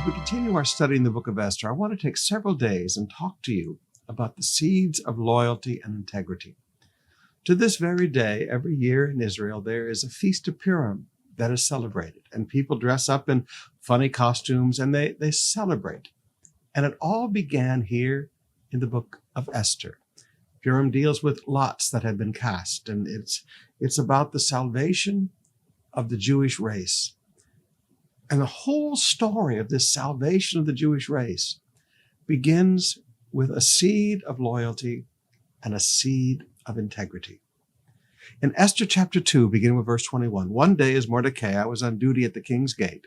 we continue our study in the book of Esther, I want to take several days and talk to you about the seeds of loyalty and integrity. To this very day, every year in Israel, there is a Feast of Purim that is celebrated, and people dress up in funny costumes and they celebrate. And it all began here in the book of Esther. Purim deals with lots that have been cast, and it's about the salvation of the Jewish race. And the whole story of this salvation of the Jewish race begins with a seed of loyalty and a seed of integrity. In Esther chapter 2, beginning with verse 21, one day as Mordecai was on duty at the king's gate.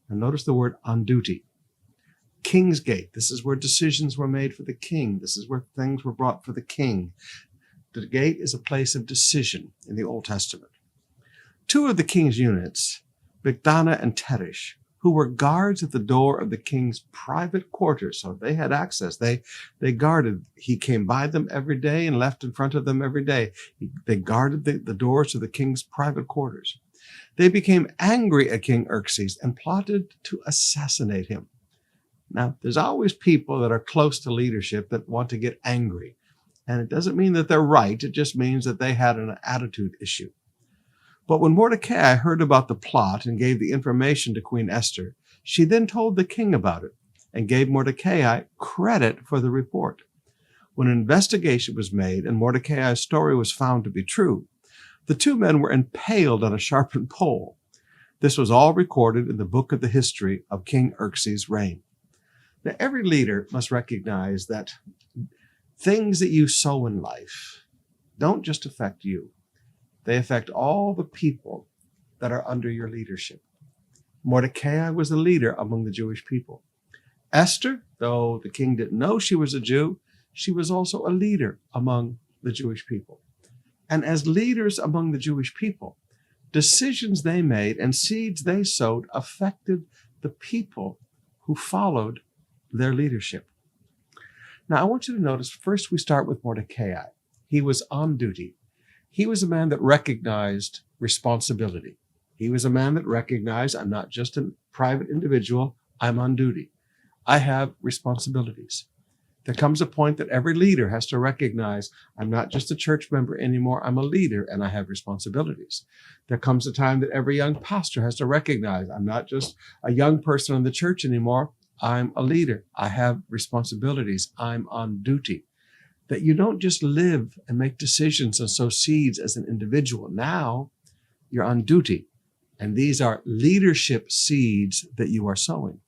And notice the word on duty. King's gate. This is where decisions were made for the king. This is where things were brought for the king. The gate is a place of decision in the Old Testament. Two of the king's units, Bigthana and Teresh, who were guards at the door of the king's private quarters. So they had access. They guarded. He came by them every day and left in front of them every day. They guarded the doors to the king's private quarters. They became angry at King Xerxes and plotted to assassinate him. Now, there's always people that are close to leadership that want to get angry. And it doesn't mean that they're right. It just means that they had an attitude issue. But when Mordecai heard about the plot and gave the information to Queen Esther, she then told the king about it and gave Mordecai credit for the report. When an investigation was made and Mordecai's story was found to be true, the two men were impaled on a sharpened pole. This was all recorded in the book of the history of King Xerxes' reign. Now, every leader must recognize that things that you sow in life don't just affect you. They affect all the people that are under your leadership. Mordecai was a leader among the Jewish people. Esther, though the king didn't know she was a Jew, she was also a leader among the Jewish people. And as leaders among the Jewish people, decisions they made and seeds they sowed affected the people who followed their leadership. Now, I want you to notice, first we start with Mordecai. He was on duty. He was a man that recognized responsibility. He was a man that recognized, I'm not just a private individual, I'm on duty. I have responsibilities. There comes a point that every leader has to recognize, I'm not just a church member anymore, I'm a leader and I have responsibilities. There comes a time that every young pastor has to recognize, I'm not just a young person in the church anymore, I'm a leader. I have responsibilities. I'm on duty. That you don't just live and make decisions and sow seeds as an individual. Now you're on duty. And these are leadership seeds that you are sowing.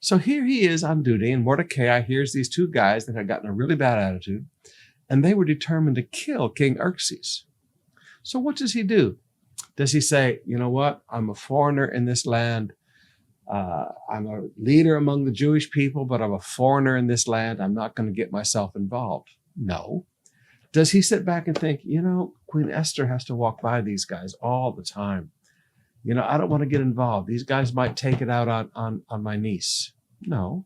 So here he is on duty, and Mordecai hears these two guys that had gotten a really bad attitude, and they were determined to kill King Xerxes. So what does he do? Does he say, you know what? I'm a foreigner in this land. I'm a leader among the Jewish people, but I'm a foreigner in this land. I'm not going to get myself involved. No. Does he sit back and think, Queen Esther has to walk by these guys all the time. I don't want to get involved. These guys might take it out on my niece. No.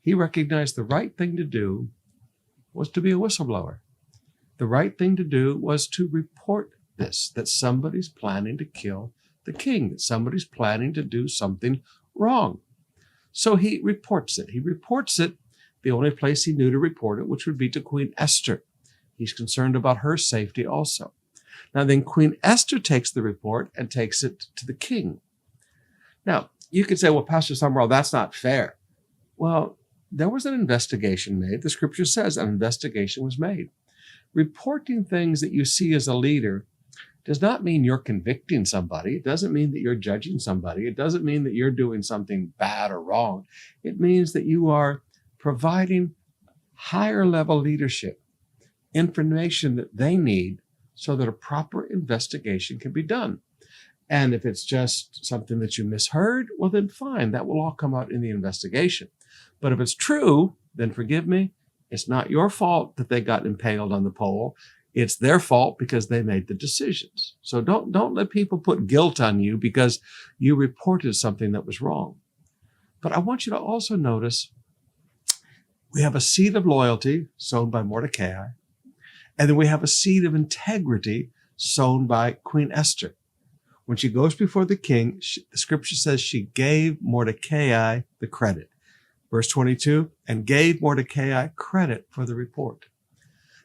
He recognized the right thing to do was to be a whistleblower. The right thing to do was to report this, that somebody's planning to kill the king, that somebody's planning to do something wrong. So he reports it. He reports it the only place he knew to report it, which would be to Queen Esther. He's concerned about her safety also. Now then Queen Esther takes the report and takes it to the king. Now, you could say, well, Pastor Sumrall, that's not fair. Well, there was an investigation made. The scripture says an investigation was made. Reporting things that you see as a leader does not mean you're convicting somebody. It doesn't mean that you're judging somebody. It doesn't mean that you're doing something bad or wrong. It means that you are providing higher level leadership, information that they need so that a proper investigation can be done. And if it's just something that you misheard, well, then fine. That will all come out in the investigation. But if it's true, then forgive me. It's not your fault that they got impaled on the pole. It's their fault because they made the decisions. So don't let people put guilt on you because you reported something that was wrong. But I want you to also notice we have a seed of loyalty sown by Mordecai, and then we have a seed of integrity sown by Queen Esther. When she goes before the king, the scripture says she gave Mordecai the credit. Verse 22, and gave Mordecai credit for the report.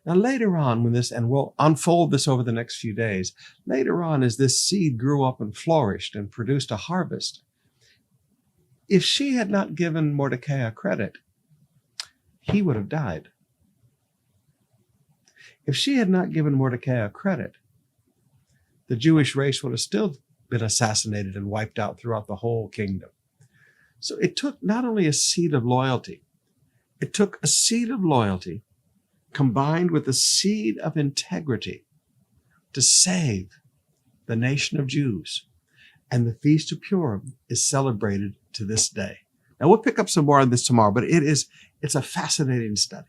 Now later on, and we'll unfold this over the next few days, later on as this seed grew up and flourished and produced a harvest, if she had not given Mordecai credit, he would have died. If she had not given Mordecai credit, the Jewish race would have still been assassinated and wiped out throughout the whole kingdom. So it took not only a seed of loyalty, it took a seed of loyalty combined with a seed of integrity to save the nation of Jews. And the Feast of Purim is celebrated to this day. Now we'll pick up some more on this tomorrow, but it's a fascinating study.